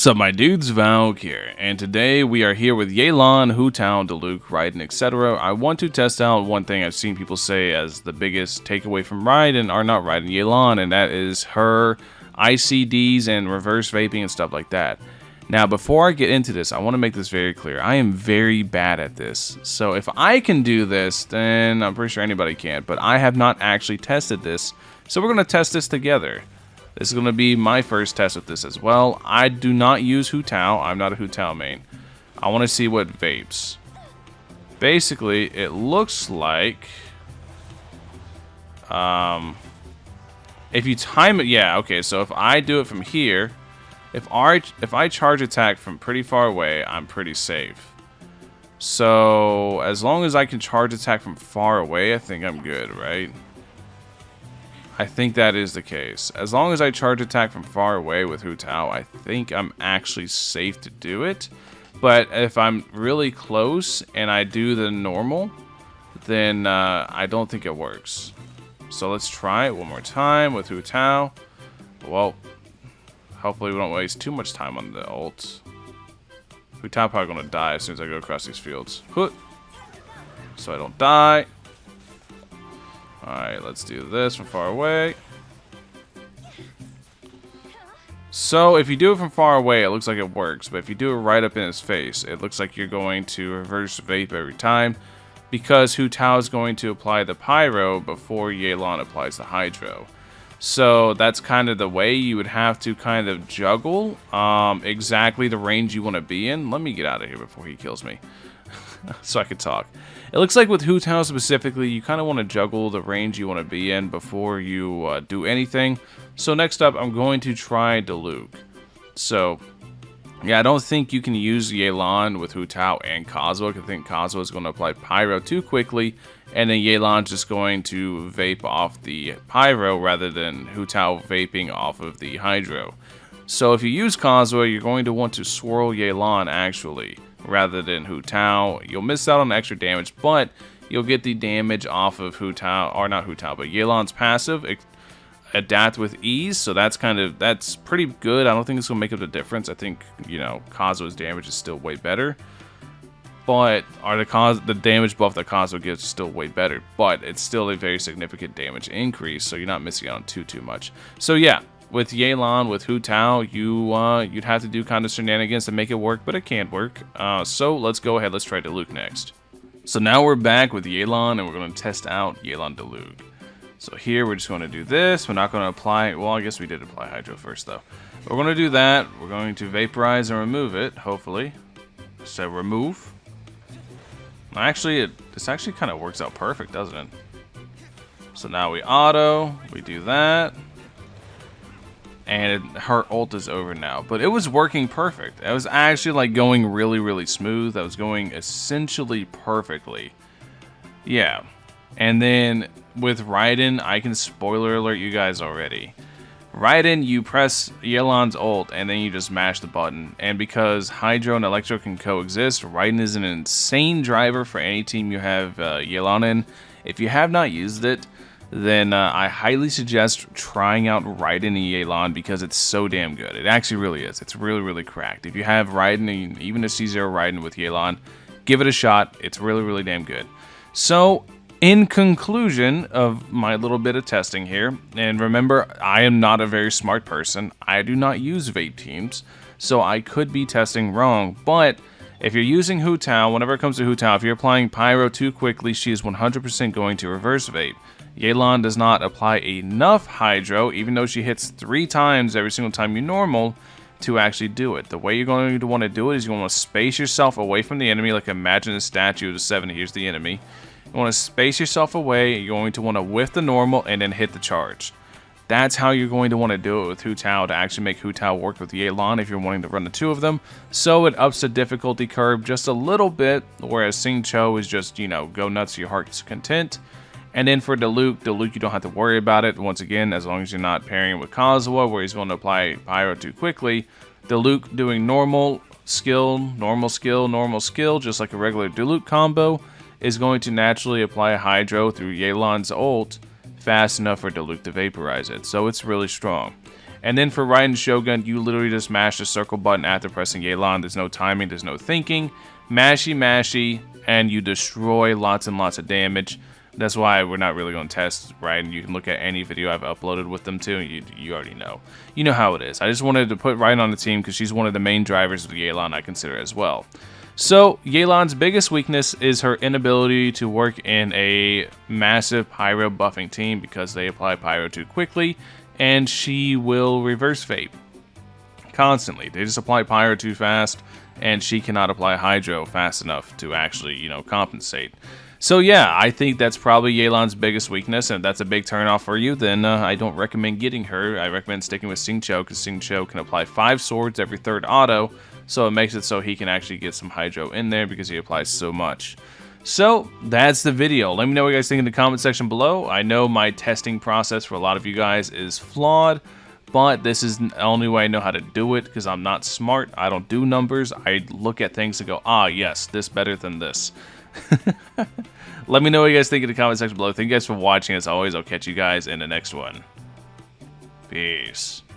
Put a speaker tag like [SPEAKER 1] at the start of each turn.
[SPEAKER 1] What's up, my dudes? Valkyrja, and today we are here with Yelan, Hu Tao, Diluc, Raiden, etc. I want to test out one thing I've seen people say as the biggest takeaway from Raiden, or not Raiden, Yelan, and that is her ICDs and reverse vaping and stuff like that. Now, before I get into this, I want to make this very clear. I am very bad at this. So if I can do this, then I'm pretty sure anybody can, but I have not actually tested this. So we're going to test this together. This is going to be my first test with this as well. I do not use Hu Tao. I'm not a Hu Tao main. I want to see what vapes. Basically, it looks like... if you time it... Yeah, okay, so if I do it from here... If I charge attack from pretty far away, I'm pretty safe. So, as long as I can charge attack from far away, I think I'm good, right? I think that is the case. As long as I charge attack from far away with Hu Tao, I think I'm actually safe to do it. But if I'm really close and I do the normal, then I don't think it works. So let's try it one more time with Hu Tao. Well, hopefully we don't waste too much time on the ult. Hu Tao probably gonna die as soon as I go across these fields. So I don't die. Alright, let's do this from far away. So, if you do it from far away, it looks like it works. But if you do it right up in his face, it looks like you're going to reverse vape every time. Because Hu Tao is going to apply the pyro before Yelan applies the hydro. So, that's kind of the way you would have to kind of juggle exactly the range you want to be in. Let me get out of here before he kills me. So I could talk. It looks like with Hu Tao specifically, you kind of want to juggle the range you want to be in before you do anything. So next up, I'm going to try Diluc. So, yeah, I don't think you can use Yelan with Hu Tao and Kazuha. I think Kazuha is going to apply Pyro too quickly, and then Yelan's just going to vape off the Pyro rather than Hu Tao vaping off of the Hydro. So if you use Kazuha, you're going to want to swirl Yelan actually, rather than Hu Tao. You'll miss out on extra damage, but you'll get the damage off of Hu Tao, or not Hu Tao, but Yelan's passive, adapt with ease, so that's pretty good. I don't think it's gonna make up the difference. I think, you know, Kazuha's damage is still way better, but the damage buff that Kazuha gives is still way better, but it's still a very significant damage increase, so you're not missing out on too much. So yeah, with Yelan, with Hu Tao, you'd have to do kind of shenanigans to make it work, but it can't work. So let's go ahead, let's try Diluc next. So now we're back with Yelan, and we're going to test out Yelan Diluc. So here we're just going to do this. We're not going to apply, well, I guess we did apply Hydro first though. But we're going to do that. We're going to vaporize and remove it, hopefully. So remove. Actually, this actually kind of works out perfect, doesn't it? So now we auto, we do that. And her ult is over now. But it was working perfect. It was actually like going really smooth. I was going essentially perfectly. Yeah. And then with Raiden, I can spoiler alert you guys already. Raiden, you press Yelan's ult and then you just mash the button. And because Hydro and Electro can coexist, Raiden is an insane driver for any team you have Yelan in. If you have not used it, then I highly suggest trying out Raiden and Yelan because it's so damn good. It actually really is. It's really cracked. If you have Raiden, even a C0 Raiden with Yelan, give it a shot. It's really damn good. So, in conclusion of my little bit of testing here, and remember, I am not a very smart person. I do not use vape teams, so I could be testing wrong, but if you're using Hu Tao, whenever it comes to Hu Tao, if you're applying Pyro too quickly, she is 100% going to reverse vape. Yelan does not apply enough Hydro, even though she hits 3 times every single time you normal, to actually do it. The way you're going to want to do it is you're going to want to space yourself away from the enemy, like imagine a statue of the 7, here's the enemy. You want to space yourself away, you're going to want to whiff the normal, and then hit the charge. That's how you're going to want to do it with Hu Tao to actually make Hu Tao work with Yelan if you're wanting to run the 2 of them. So it ups the difficulty curve just a little bit, whereas Sing Cho is just, you know, go nuts to your heart's content. And then for Diluc, you don't have to worry about it. Once again, as long as you're not pairing it with Kazuha, where he's going to apply Pyro too quickly. Diluc doing normal skill, normal skill, just like a regular Diluc combo, is going to naturally apply a Hydro through Yelan's ult fast enough for Diluc to vaporize it. So it's really strong. And then for Raiden Shogun, you literally just mash the circle button after pressing Yelan. There's no timing, there's no thinking. Mashy, mashy, and you destroy lots and lots of damage. That's why we're not really going to test Raiden. You can look at any video I've uploaded with them too. You already know. You know how it is. I just wanted to put Raiden on the team because she's one of the main drivers of Yelan I consider as well. So, Yelan's biggest weakness is her inability to work in a massive pyro buffing team because they apply pyro too quickly, and she will reverse vape constantly. They just apply pyro too fast, and she cannot apply hydro fast enough to actually, you know, compensate. So yeah, I think that's probably Yelan's biggest weakness, and if that's a big turnoff for you, then I don't recommend getting her. I recommend sticking with Xingqiu, because Xingqiu can apply 5 swords every 3rd auto, so it makes it so he can actually get some hydro in there because he applies so much. So, that's the video. Let me know what you guys think in the comment section below. I know my testing process for a lot of you guys is flawed, but this is the only way I know how to do it, because I'm not smart. I don't do numbers. I look at things and go, ah, yes, this better than this. Let me know what you guys think in the comment section below. Thank you guys for watching. As always, I'll catch you guys in the next one. Peace.